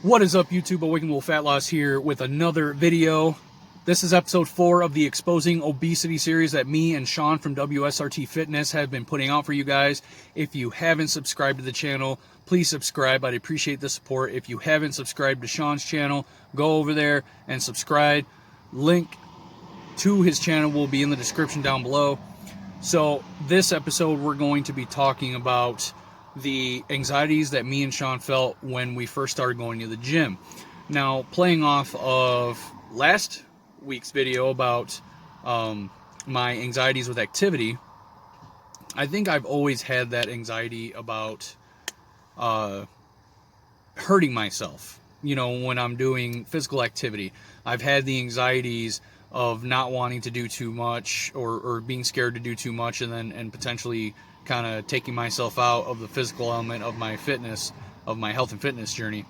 What is up, YouTube? Awakened Wolf Fat Loss here with another video. This is episode 4 of the Exposing Obesity series that me and Sean from WSRT Fitness have been putting out for you guys. If you haven't subscribed to the channel, please subscribe. I'd appreciate the support. If you haven't subscribed to Sean's channel, go over there and subscribe. Link to his channel will be in the description down below. So this episode, we're going to be talking about the anxieties that me and Sean felt when we first started going to the gym. Now, playing off of last week's video about my anxieties with activity, I think I've always had that anxiety about hurting myself. You know, when I'm doing physical activity, I've had the anxieties of not wanting to do too much or being scared to do too much and potentially kind of taking myself out of the physical element of my fitness, of my health and fitness journey.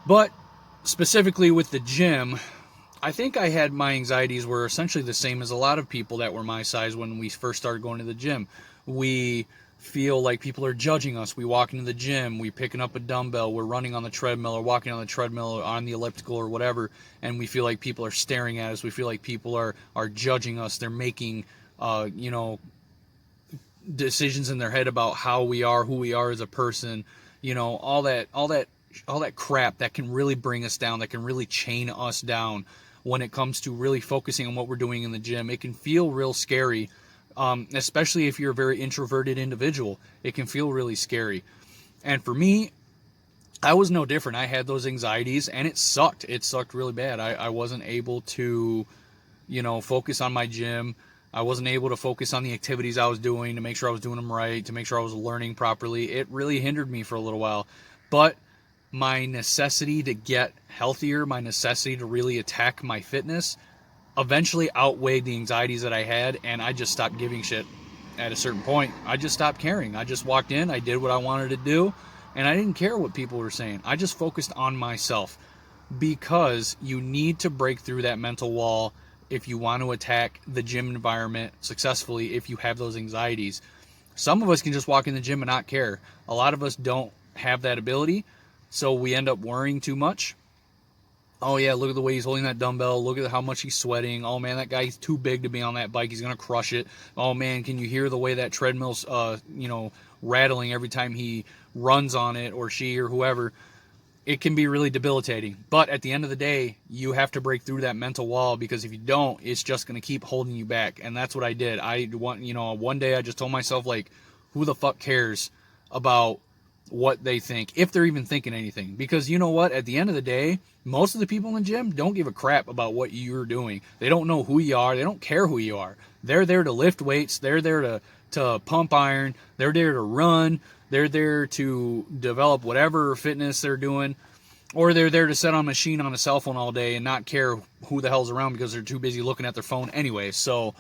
But specifically with the gym, I think I had my anxieties were essentially the same as a lot of people that were my size when we first started going to the gym. We feel like people are judging us. We walk into the gym, we picking up a dumbbell, we're running on the treadmill or walking on the treadmill or on the elliptical or whatever, and we feel like people are staring at us. We feel like people are judging us. They're making decisions in their head about how we are, who we are as a person, all that crap that can really bring us down, that can really chain us down when it comes to really focusing on what we're doing in the gym. It can feel real scary, especially if you're a very introverted individual. It can feel really scary. And for me, I was no different. I had those anxieties and it sucked. It sucked really bad. I wasn't able to, focus on my gym. I wasn't able to focus on the activities I was doing to make sure I was doing them right, to make sure I was learning properly. It really hindered me for a little while. But my necessity to get healthier, my necessity to really attack my fitness, eventually outweighed the anxieties that I had, and I just stopped giving shit at a certain point. I just stopped caring. I just walked in, I did what I wanted to do, and I didn't care what people were saying. I just focused on myself, because you need to break through that mental wall if you want to attack the gym environment successfully. If you have those anxieties, some of us can just walk in the gym and not care. A lot of us don't have that ability, so we end up worrying too much. Oh yeah, look at the way he's holding that dumbbell. Look at how much he's sweating. Oh man, that guy's too big to be on that bike. He's gonna crush it. Oh man, can you hear the way that treadmill's rattling every time he runs on it, or she, or whoever? It can be really debilitating. But at the end of the day, you have to break through that mental wall, because if you don't, it's just going to keep holding you back. And that's what I did. One day I just told myself, like, who the fuck cares about what they think, if they're even thinking anything? Because you know what? At the end of the day, most of the people in the gym don't give a crap about what you're doing. They don't know who you are. They don't care who you are. They're there to lift weights. They're there to pump iron. They're there to run. They're there to develop whatever fitness they're doing, or they're there to sit on a machine on a cell phone all day and not care who the hell's around because they're too busy looking at their phone anyway. So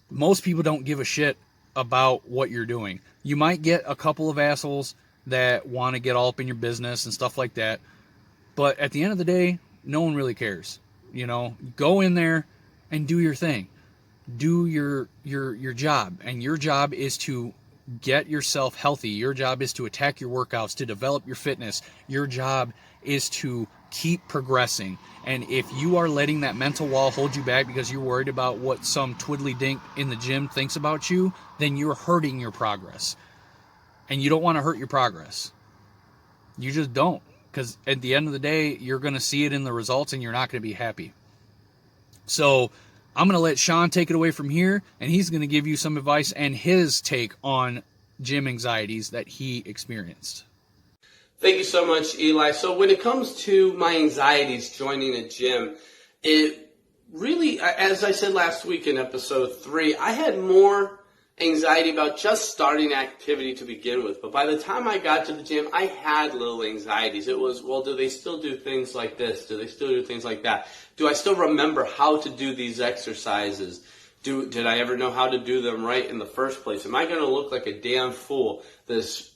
most people don't give a shit about what you're doing. You might get a couple of assholes that want to get all up in your business and stuff like that, but at the end of the day, no one really cares. Go in there and do your thing. Do your job, and your job is to get yourself healthy. Your job is to attack your workouts, to develop your fitness. Your job is to keep progressing. And if you are letting that mental wall hold you back because you're worried about what some twiddly dink in the gym thinks about you, then you're hurting your progress. And you don't want to hurt your progress. You just don't. Because at the end of the day, you're going to see it in the results and you're not going to be happy. So I'm going to let Sean take it away from here, and he's going to give you some advice and his take on gym anxieties that he experienced. Thank you so much, Eli. So when it comes to my anxieties joining a gym, it really, as I said last week in episode 3, I had more anxiety about just starting activity to begin with. But by the time I got to the gym, I had little anxieties. It was, well, do they still do things like this? Do they still do things like that? Do I still remember how to do these exercises? Did I ever know how to do them right in the first place? Am I going to look like a damn fool, this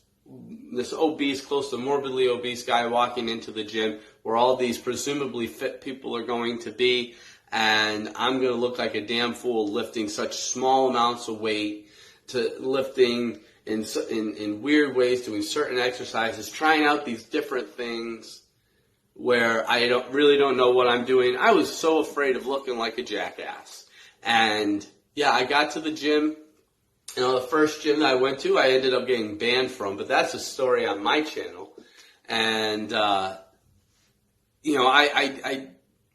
obese, close to morbidly obese guy walking into the gym where all these presumably fit people are going to be, and I'm going to look like a damn fool lifting such small amounts of weight to lifting in weird ways, doing certain exercises, trying out these different things where I don't know what I'm doing. I was so afraid of looking like a jackass. And yeah, I got to the gym. You know, the first gym that I went to, I ended up getting banned from, but that's a story on my channel. And, you know, I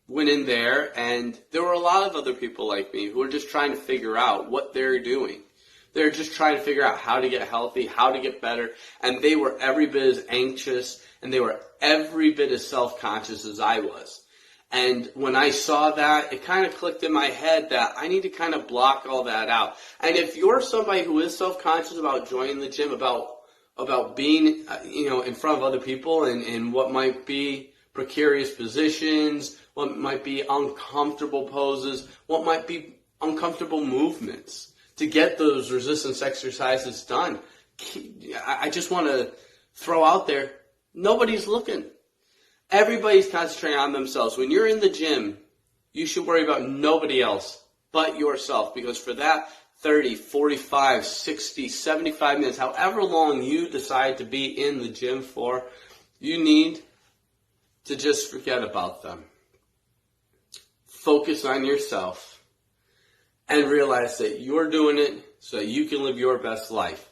went in there, and there were a lot of other people like me who were just trying to figure out what they're doing. They're just trying to figure out how to get healthy, how to get better, and they were every bit as anxious, and they were every bit as self-conscious as I was. And when I saw that, it kind of clicked in my head that I need to kind of block all that out. And if you're somebody who is self-conscious about joining the gym, about being, you know, in front of other people and what might be precarious positions, what might be uncomfortable poses, what might be uncomfortable movements to get those resistance exercises done, I just want to throw out there, nobody's looking. Everybody's concentrating on themselves. When you're in the gym, you should worry about nobody else but yourself, because for that 30, 45, 60, 75 minutes, however long you decide to be in the gym for, you need to just forget about them. Focus on yourself and realize that you're doing it so that you can live your best life.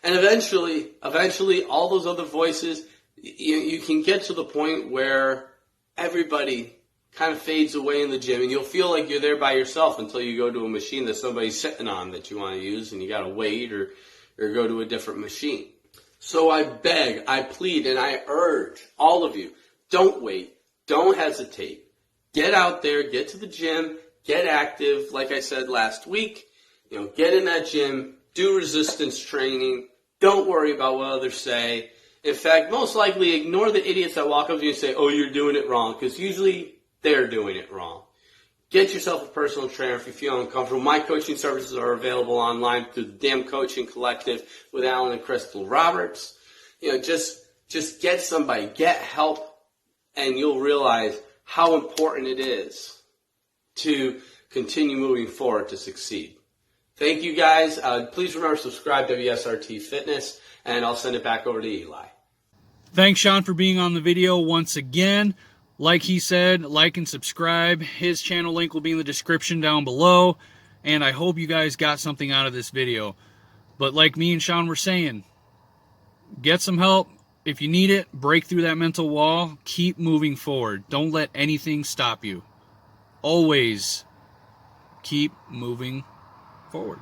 And eventually, all those other voices, you can get to the point where everybody kind of fades away in the gym, and you'll feel like you're there by yourself until you go to a machine that somebody's sitting on that you want to use, and you got to wait or go to a different machine. So I beg, I plead, and I urge all of you, don't wait, don't hesitate. Get out there, get to the gym, get active. Like I said last week, you know, get in that gym, do resistance training. Don't worry about what others say. In fact, most likely ignore the idiots that walk up to you and say, oh, you're doing it wrong, because usually they're doing it wrong. Get yourself a personal trainer if you feel uncomfortable. My coaching services are available online through the Damn Coaching Collective with Alan and Crystal Roberts. You know, just get somebody, get help, and you'll realize how important it is to continue moving forward to succeed. Thank you, guys. Please remember to subscribe to WSRT Fitness, and I'll send it back over to Eli. Thanks, Sean, for being on the video once again. Like he said, like and subscribe. His channel link will be in the description down below. And I hope you guys got something out of this video. But like me and Sean were saying, get some help. If you need it, break through that mental wall. Keep moving forward. Don't let anything stop you. Always keep moving forward.